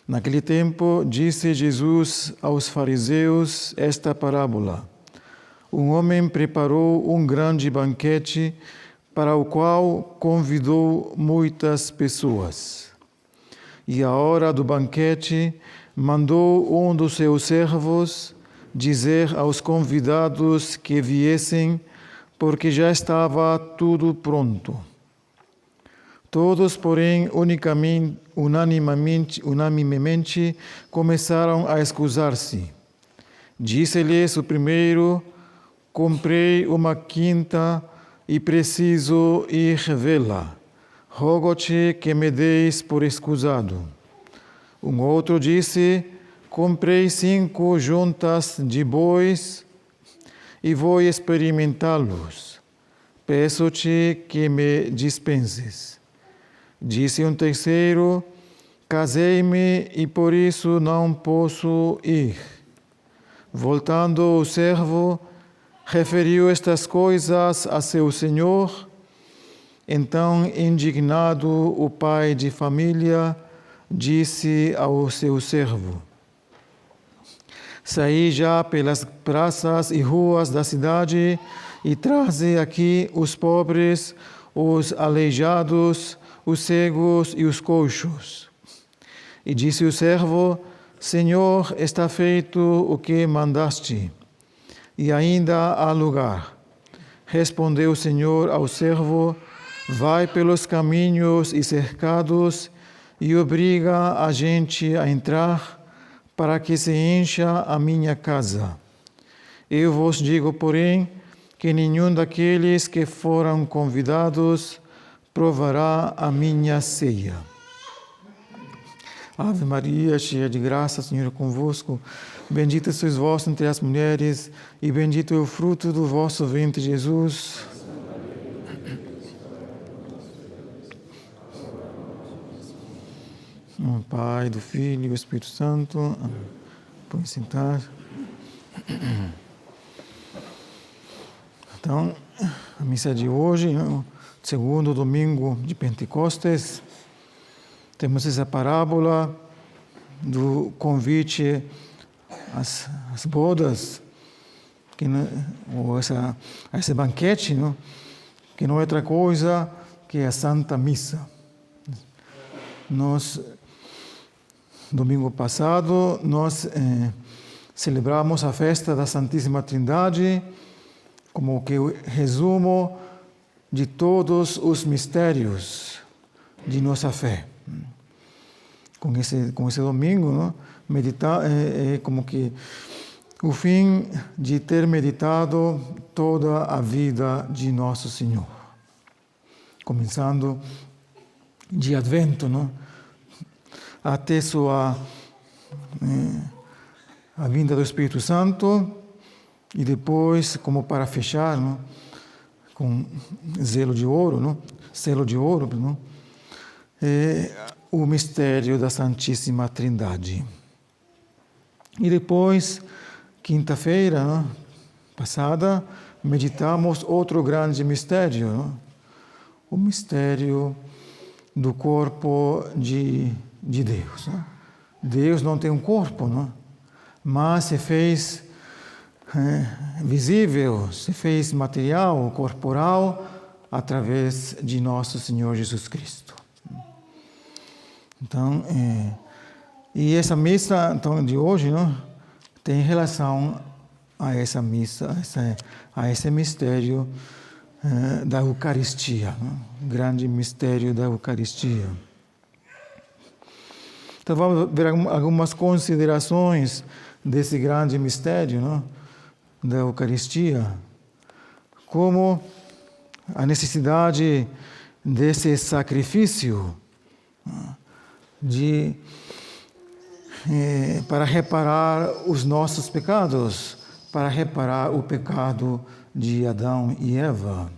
Naquele tempo, disse Jesus aos fariseus esta parábola. Um homem preparou um grande banquete para o qual convidou muitas pessoas. E à hora do banquete, mandou um dos seus servos dizer aos convidados que viessem, porque já estava tudo pronto. Todos, porém, unanimemente começaram a excusar-se. Disse-lhes o primeiro: comprei uma quinta e preciso ir vê-la. Rogo-te que me deis por escusado. Um outro disse: comprei 5 juntas de bois e vou experimentá-los. Peço-te que me dispenses. Disse um terceiro: casei-me e por isso não posso ir. Voltando o servo, referiu estas coisas a seu senhor. Então, indignado, o pai de família disse ao seu servo: saí já pelas praças e ruas da cidade e traze aqui os pobres, os aleijados, os cegos e os coxos. E disse o servo: Senhor, está feito o que mandaste, e ainda há lugar. Respondeu o Senhor ao servo: vai pelos caminhos e cercados e obriga a gente a entrar, para que se encha a minha casa. Eu vos digo, porém, que nenhum daqueles que foram convidados provará a minha ceia. Ave Maria, cheia de graça, o Senhor é convosco. Bendita sois vós entre as mulheres, e bendito é o fruto do vosso ventre, Jesus. Em Pai, do Filho e do Espírito Santo. Pode sentar. Então, a missa de hoje, segundo domingo de Pentecostes, temos essa parábola do convite às bodas, ou esse banquete, não? Que não é outra coisa que a Santa Missa. Domingo passado, nós celebramos a festa da Santíssima Trindade, como que o resumo de todos os mistérios de nossa fé. Com esse domingo, não? Meditar é como que o fim de ter meditado toda a vida de Nosso Senhor. Começando de Advento, não? Até a vinda do Espírito Santo, e depois, como para fechar, não? Com selo de ouro, não? Não? O mistério da Santíssima Trindade. E depois, quinta-feira, não? Passada, meditamos outro grande mistério, não? O mistério do corpo de Deus. Não? Deus não tem um corpo, não? Mas se fez visível, se fez material, corporal, através de nosso Senhor Jesus Cristo. Então, e essa missa então, de hoje, não, tem relação a essa missa, a esse mistério da Eucaristia, não? Grande mistério da Eucaristia. Então vamos ver algumas considerações desse grande mistério, não? Da Eucaristia, como a necessidade desse sacrifício para reparar os nossos pecados, para reparar o pecado de Adão e Eva.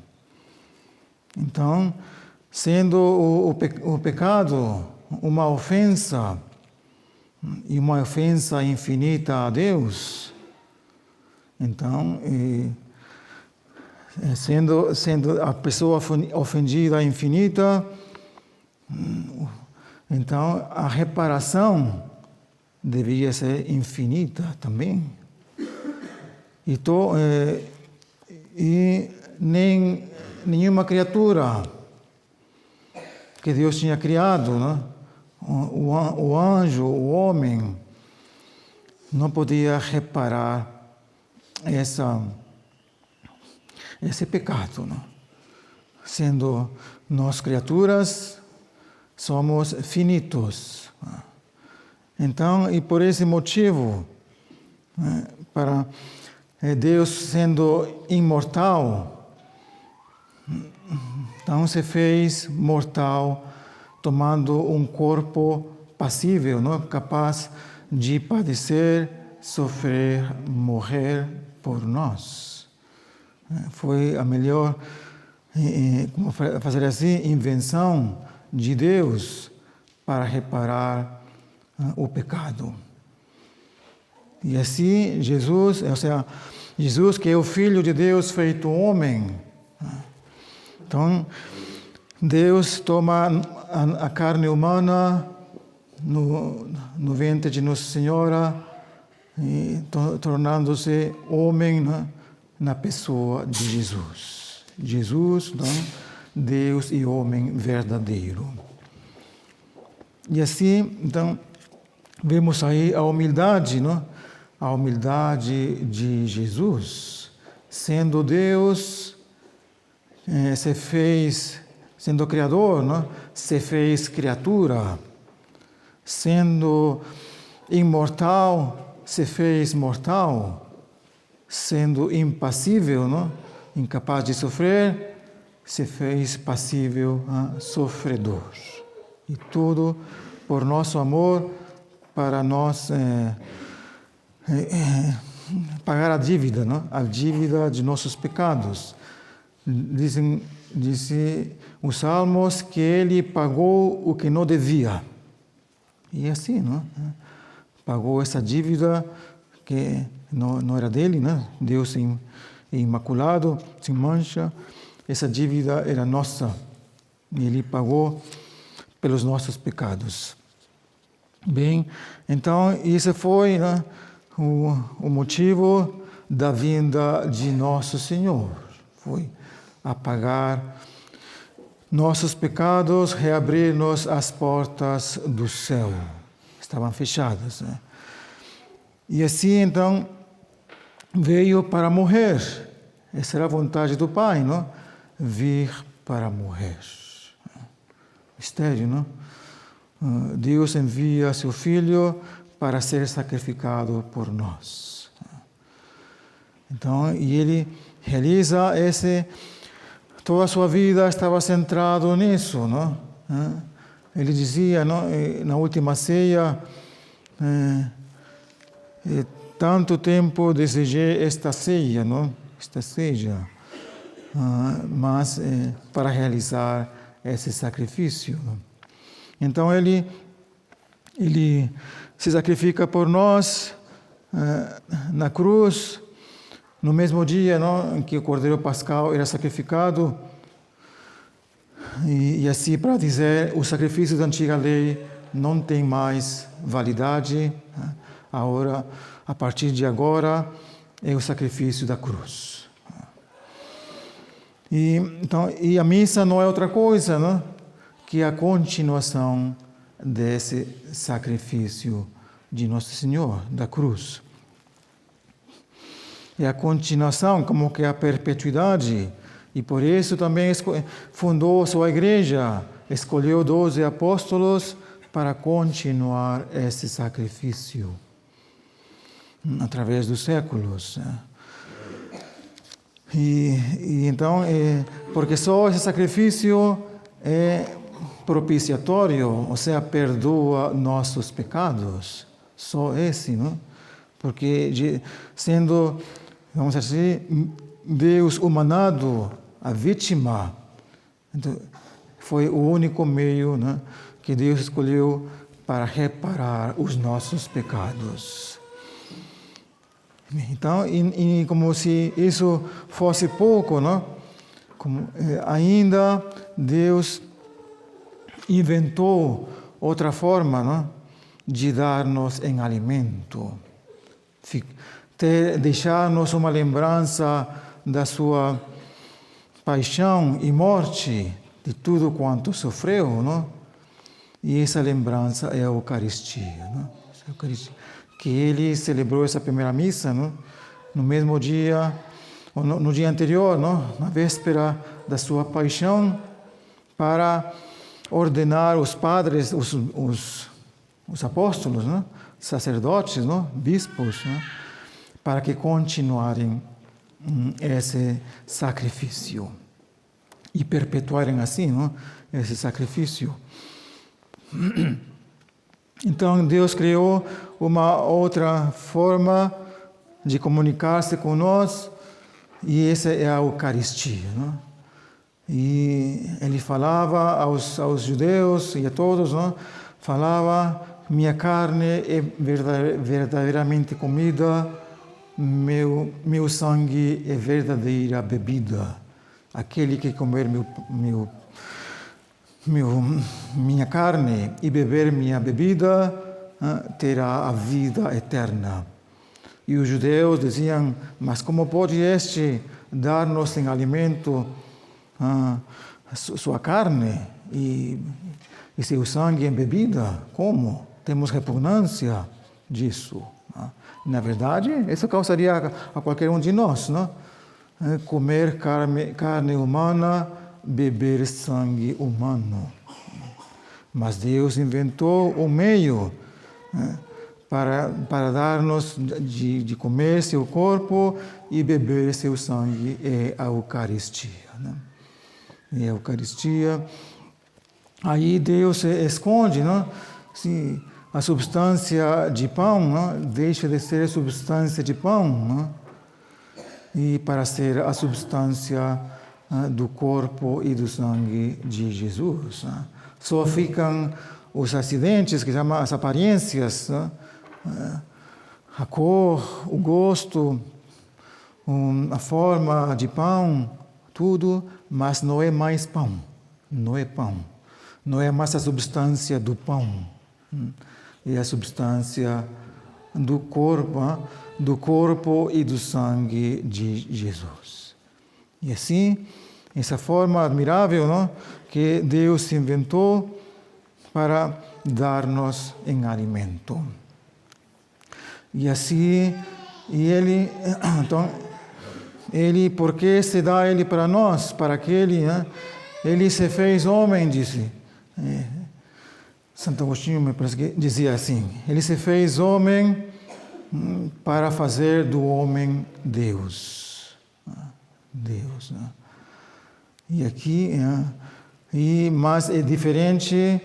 Então, sendo o pecado uma ofensa, e uma ofensa infinita a Deus, então, sendo a pessoa ofendida infinita, então a reparação deveria ser infinita também. E nenhuma criatura que Deus tinha criado, né? O anjo, o homem, não podia reparar esse pecado, né? Sendo nós criaturas, somos finitos. Então, e por esse motivo, né, para Deus sendo imortal, então se fez mortal, tomando um corpo passível, não? Capaz de padecer, sofrer, morrer por nós. Foi a melhor, como fazer assim, invenção de Deus para reparar o pecado. E assim Jesus, ou seja, Jesus que é o Filho de Deus feito homem. Então, Deus toma a carne humana no ventre de Nossa Senhora, e tornando-se homem, né, na pessoa de Jesus. Jesus, né, Deus e homem verdadeiro. E assim, então, vemos aí a humildade, né? A humildade de Jesus. Sendo Deus, se fez, sendo Criador, né? Se fez criatura. Sendo imortal, se fez mortal. Sendo impassível, né? Incapaz de sofrer, se fez passível, sofredor. E tudo por nosso amor, para nós pagar a dívida, não? A dívida de nossos pecados. Dizem os Salmos que Ele pagou o que não devia. E assim, não? Pagou essa dívida que não era dele, né? Deus imaculado, sem mancha. Essa dívida era nossa. E Ele pagou pelos nossos pecados. Bem, então, isso foi, né, o motivo da vinda de Nosso Senhor. Foi apagar nossos pecados, reabrir-nos as portas do céu. Estavam fechadas, né? E assim, então, veio para morrer. Essa era a vontade do Pai, não? Vir para morrer. Mistério, não? Deus envia seu Filho para ser sacrificado por nós. Então, e Ele realiza toda a sua vida estava centrado nisso, não? Ele dizia, não, na última ceia, tanto tempo desejei esta ceia, não? Esta ceia, mas para realizar esse sacrifício. Então ele se sacrifica por nós na cruz, no mesmo dia, não, em que o Cordeiro Pascal era sacrificado, e assim para dizer, o sacrifício da antiga lei não tem mais validade, agora, a partir de agora, é o sacrifício da cruz. E a missa não é outra coisa, não? Que é a continuação desse sacrifício de Nosso Senhor, da cruz. É a continuação, como que a perpetuidade, e por isso também fundou sua igreja, escolheu 12 apóstolos para continuar esse sacrifício através dos séculos. E então, porque só esse sacrifício é propiciatório, ou seja, perdoa nossos pecados. Só esse, não? Porque sendo, vamos dizer assim, Deus humanado, a vítima, então, foi o único meio, né, que Deus escolheu para reparar os nossos pecados. Então, e como se isso fosse pouco, né? Ainda Deus inventou outra forma, né, de dar-nos em alimento, deixar-nos uma lembrança da sua paixão e morte, de tudo quanto sofreu, né? E essa lembrança é a Eucaristia, né? Que ele celebrou essa primeira missa, né, no mesmo dia, ou no dia anterior, né, na véspera da sua paixão, para ordenar os padres, os apóstolos, né, sacerdotes, né, bispos, né, para que continuarem esse sacrifício e perpetuarem assim, né, esse sacrifício. Então, Deus criou uma outra forma de comunicar-se com nós, e essa é a Eucaristia, né? E ele falava aos judeus e a todos, né? Falava: minha carne é verdadeiramente comida, meu sangue é verdadeira bebida. Aquele que comer minha carne e beber minha bebida terá a vida eterna. E os judeus diziam: mas como pode este dar-nos em alimento sua carne e seu sangue em bebida? Como? Temos repugnância disso. Na verdade, isso causaria a qualquer um de nós, não? Comer carne humana, beber sangue humano. Mas Deus inventou um meio, né, para dar-nos de comer seu corpo e beber seu sangue, é a Eucaristia, né? É a Eucaristia. Aí Deus esconde, né? Se a substância de pão, né, deixa de ser a substância de pão, né, e para ser a substância do corpo e do sangue de Jesus, né? Só ficam os acidentes, que chamam as aparências, né? A cor, o gosto, a forma de pão, tudo, mas não é mais pão, não é pão, não é mais a substância do pão, é a substância do corpo e do sangue de Jesus. E assim, essa forma admirável, não, que Deus inventou para dar-nos em alimento. E assim, por que se dá ele para nós? Para que ele se fez homem, disse. Santo Agostinho, me parece que dizia assim: ele se fez homem para fazer do homem Deus. Deus, né? E aqui, mas é diferente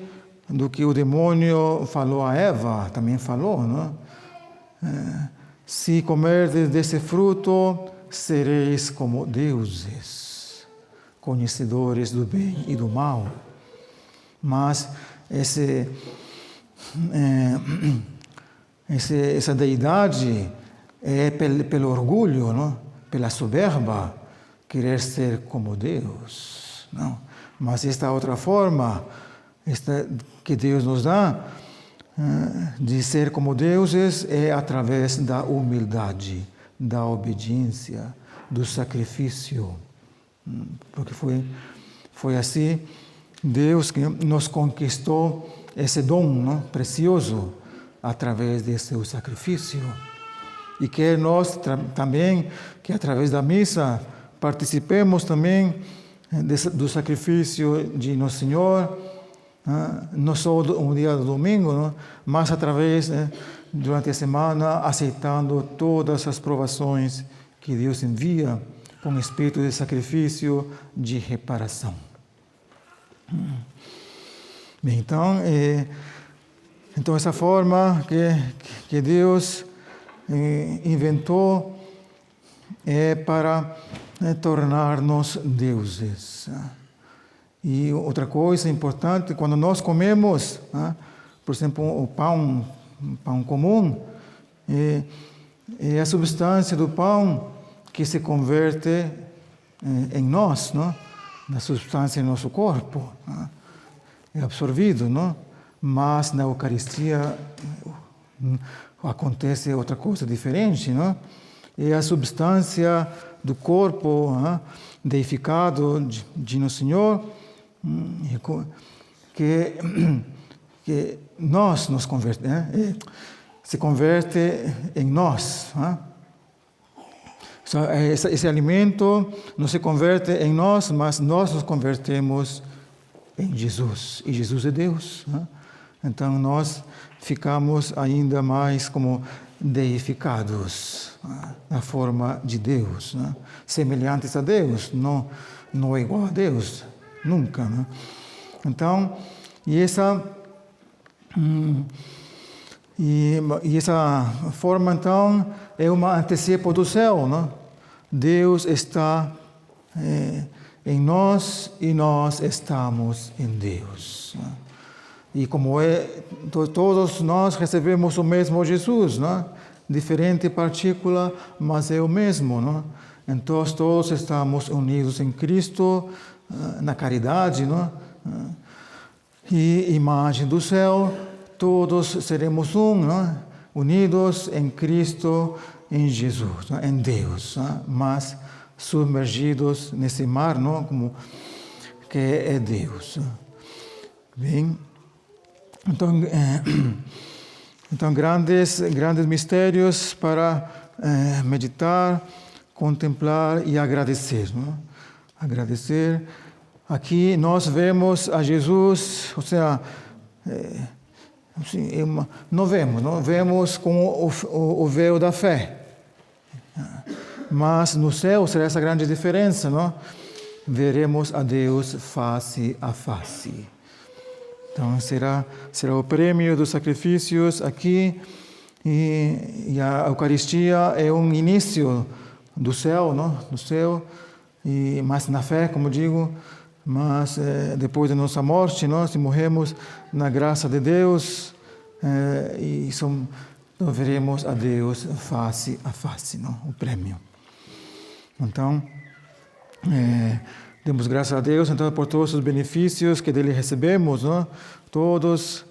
do que o demônio falou a Eva, também falou, não? Se comerdes desse fruto, sereis como deuses, conhecedores do bem e do mal. Mas essa deidade é pelo orgulho, não? Pela soberba, querer ser como Deus, não? Mas esta outra forma, que Deus nos dá, de ser como deuses, é através da humildade, da obediência, do sacrifício. Porque foi assim Deus que nos conquistou esse dom, não, precioso, através de seu sacrifício. E quer nós também, que através da missa, participemos também do sacrifício de Nosso Senhor, não só um dia do domingo, não, mas através, durante a semana, aceitando todas as provações que Deus envia com espírito de sacrifício, de reparação. Bem, então essa forma que Deus inventou é para tornar-nos deuses. E outra coisa importante, quando nós comemos, por exemplo, o pão comum, é a substância do pão que se converte em nós, não? Na substância do nosso corpo. É absorvido, não? Mas na Eucaristia acontece outra coisa diferente, não? É a substância do corpo deificado de Nosso Senhor que nós nos converte, se converte em nós. Esse alimento não se converte em nós, mas nós nos convertemos em Jesus. E Jesus é Deus. Então nós ficamos ainda mais como deificados na forma de Deus, semelhantes a Deus, não igual a Deus, nunca. Então, e essa forma, então, é uma antecipo do céu, Deus está em nós e nós estamos em Deus. E como todos nós recebemos o mesmo Jesus, diferente partícula, mas é o mesmo. Então todos estamos unidos em Cristo, na caridade, e imagem do céu, todos seremos unidos em Cristo, em Jesus, em Deus, mas submergidos nesse mar, como que é Deus. Bem. Então grandes mistérios para meditar, contemplar e agradecer. Agradecer. Aqui nós vemos a Jesus, ou seja, não vemos com o véu da fé. Mas no céu será essa grande diferença, Veremos a Deus face a face. Então será o prêmio dos sacrifícios aqui, e a Eucaristia é um início do céu, do céu, mas na fé, como digo, mas depois da nossa morte, se morremos na graça de Deus, então veremos a Deus face a face, o prêmio. Então, demos graças a Deus, então, por todos os benefícios que dele recebemos, todos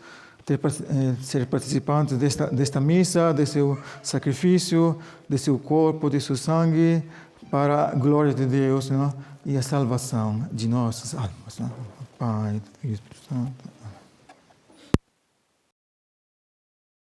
ser participantes desta missa, de seu sacrifício, de seu corpo, de seu sangue, para a glória de Deus, e a salvação de nossas almas. Pai, Filho e Espírito Santo.